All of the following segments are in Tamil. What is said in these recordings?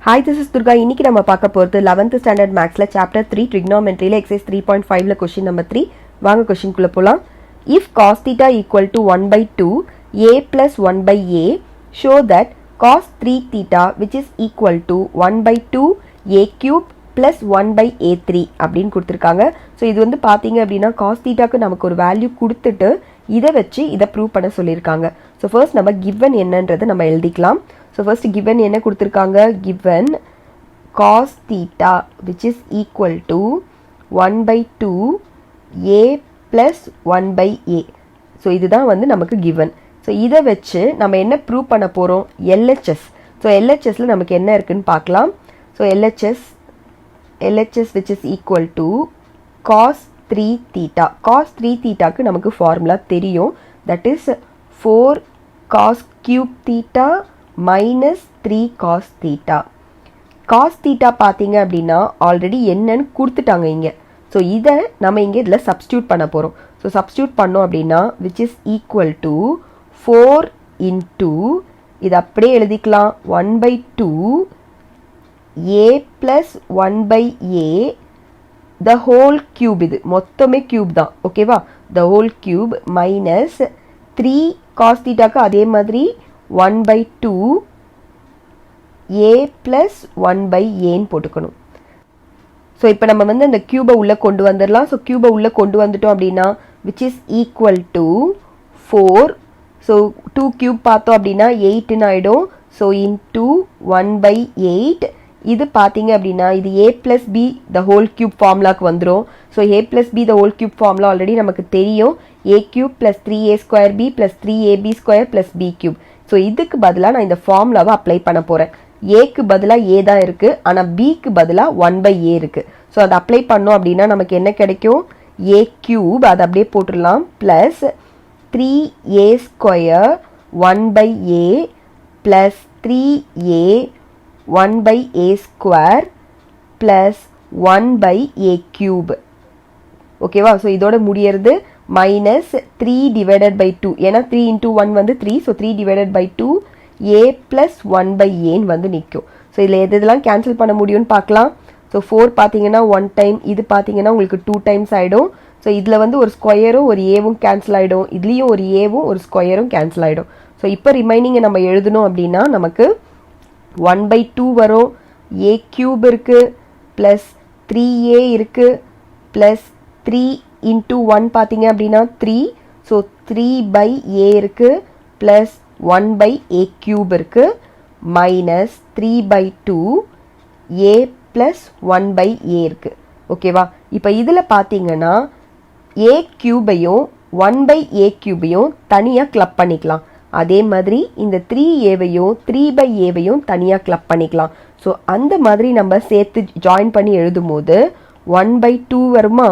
Hi, this is Durga. இன்னைக்கு நம்ம பார்க்க போறது 11th standard mathsல chapter 3 trigonometryல exercise 3.5ல question number 3. வாங்க question குள்ள போலாம். If cos theta equal to 1 by 2 a plus 1 by a, show that cos 3 theta which is equal to 1 by 2 a cube plus 1 by a3 அப்படின்னு கொடுத்திருக்காங்க. ஸோ இது வந்து பார்த்தீங்க அப்படின்னா cos thetaக்கு நமக்கு ஒரு வேல்யூ கொடுத்துட்டு இதை வச்சு இதை ப்ரூவ் பண்ண சொல்லியிருக்காங்க. ஸோ ஃபர்ஸ்ட் நம்ம given என்னன்றதை நம்ம எழுதிக்கலாம். So first given என்ன கொடுத்திருக்காங்க, given cos theta which is equal to 1 by 2 a plus 1 by a. So இதுதான் வந்து நமக்கு given. So இதை வச்சு நம்ம என்ன ப்ரூவ் பண்ண போகிறோம், LHS. So LHSல நமக்கு என்ன இருக்குன்னு பார்க்கலாம். So LHS which is equal to cos 3 theta. Cos 3 thetaக்கு நமக்கு ஃபார்முலா தெரியும். That is 4 cos cube theta minus 3 cos theta. Cos theta பார்த்தீங்க அப்படின்னா ஆல்ரெடி என்னன்னு கொடுத்துட்டாங்க இங்கே. ஸோ இதை நம்ம இங்கே இதில் சப்ஸ்டியூட் பண்ண போகிறோம். ஸோ சப்ஸ்டியூட் பண்ணோம் அப்படின்னா which is equal to 4 into இது அப்படியே எழுதிக்கலாம் 1 by 2 a plus 1 by a the whole cube. இது மொத்தமே கியூப் தான், ஓகேவா? the whole cube minus 3 cos thetaக்கு அதே மாதிரி 1 by 2 a plus 1 by aன்னு போட்டுக்கணும். ஸோ இப்போ நம்ம வந்து அந்த கியூபை உள்ளே கொண்டு வந்துடலாம். ஸோ கியூபை உள்ளே கொண்டு வந்துட்டோம் அப்படின்னா which is equal to 4. So 2 cube பார்த்தோம் அப்படின்னா 8ன்னு ஆகிடும். So into 1 by 8. இது பார்த்தீங்க அப்படின்னா இது a plus b the whole cube ஃபார்முலாக்கு வந்துடும். So a plus b the whole cube formula already நமக்கு தெரியும். a cube plus 3a square b plus 3ab square plus b cube. So இதுக்கு பதிலாக நான் இந்த ஃபார்முலாவை அப்ளை பண்ண போகிறேன். ஏக்கு பதிலாக ஏ தான் இருக்குது, ஆனால் பிக்கு பதிலாக 1 by a இருக்குது. ஸோ அதை அப்ளை பண்ணோம் அப்படின்னா நமக்கு என்ன கிடைக்கும், a cube அதை அப்படியே போட்டுடலாம் plus 3a square 1 by a plus 3a 1 by a square plus 1 by a cube. ஓகேவா? ஸோ இதோட முடியறது மைனஸ் 3 divided by 2. ஏன்னா 3 into 1 வந்து 3. So 3 divided by 2 a plus 1 by a வந்து நிற்கும். ஸோ இதில் எதெல்லாம் கேன்சல் பண்ண முடியும்னு பார்க்கலாம். ஸோ 4 பார்த்தீங்கன்னா 1 டைம், இது பார்த்தீங்கன்னா உங்களுக்கு 2 டைம்ஸ் ஆகிடும். ஸோ இதில் வந்து ஒரு ஸ்கொயரும் ஒரு ஏவும் கேன்சல் ஆகிடும், இதுலேயும் ஒரு ஏவும் ஒரு ஸ்கொயரும் கேன்சல் ஆகிடும். ஸோ இப்போ ரிமைனிங்கை நம்ம எழுதணும் அப்படின்னா நமக்கு 1 by 2 வரும், a cube இருக்குது ப்ளஸ் 3a இருக்குது ப்ளஸ் 3 into 1 பார்த்தீங்க அப்படின்னா 3. ஸோ 3 by a இருக்குது ப்ளஸ் 1 by a cube இருக்குது minus 3 by 2 a plus 1 by a இருக்குது. ஓகேவா? இப்போ இதில் பார்த்தீங்கன்னா a கியூபையும் 1 by a கியூபையும் தனியாக கிளப் பண்ணிக்கலாம். அதே மாதிரி இந்த 3aவையும் 3 by aவையும் தனியாக கிளப் பண்ணிக்கலாம். ஸோ அந்த மாதிரி நம்ம சேர்த்து ஜாயின் பண்ணி எழுதும் போது 1 by 2 வருமா?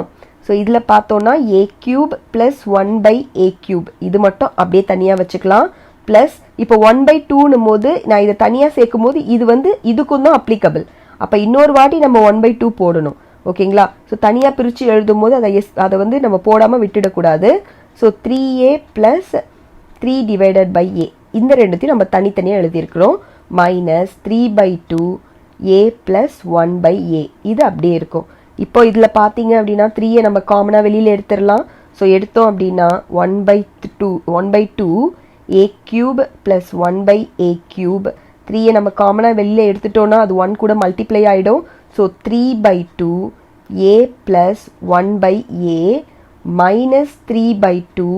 ஸோ இதில் பார்த்தோன்னா a cube plus 1 by a cube இது மட்டும் அப்படியே தனியாக வச்சுக்கலாம். ப்ளஸ் இப்போ 1 by 2ன்னும் போது நான் இதை தனியாக சேர்க்கும் போது இது வந்து இதுக்கும் தான் அப்ளிகபிள். அப்போ இன்னொரு வாட்டி நம்ம 1 by 2 போடணும், ஓகேங்களா? ஸோ தனியாக பிரித்து எழுதும் போது அதை வந்து நம்ம போடாமல் விட்டுடக்கூடாது. So 3a plus 3 divided by a இந்த ரெண்டுத்தையும் நம்ம தனித்தனியாக எழுதியிருக்கிறோம். Minus 3 by 2 a plus 1 by a இது அப்படியே இருக்கும். இப்போ இதில் பார்த்தீங்க அப்படின்னா 3யை நம்ம காமனாக வெளியில் எடுத்துடலாம். ஸோ எடுத்தோம் அப்படின்னா 1 by 2 a cube plus 1 by a cube. 3யை நம்ம காமனாக வெளியில் எடுத்துட்டோன்னா அது 1 கூட மல்டிப்ளை ஆகிடும். So 3 by 2 a plus 1 by a minus 3 by 2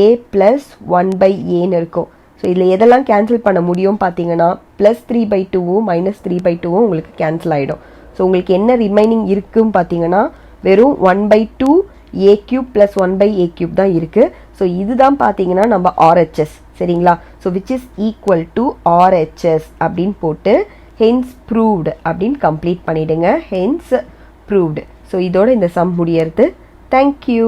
a plus 1 by aன்னு இருக்கும். ஸோ இதில் எதெல்லாம் கேன்சல் பண்ண முடியும் பார்த்தீங்கன்னா ப்ளஸ் 3 by 2வும் மைனஸ் 3 by 2வும் உங்களுக்கு கேன்சல் ஆகிடும். ஸோ உங்களுக்கு என்ன ரிமைனிங் இருக்குன்னு பார்த்தீங்கன்னா வெறும் 1 by 2 a cube plus 1 by a cube தான் இருக்குது. ஸோ இதுதான் பார்த்தீங்கன்னா நம்ம RHS, சரிங்களா? So which is equal to RHS அப்படின்னு போட்டு ஹென்ஸ் ப்ரூவ்டு அப்படின்னு கம்ப்ளீட் பண்ணிவிடுங்க. Hence proved. ஸோ இதோட இந்த சம் முடியறது. தேங்க்யூ.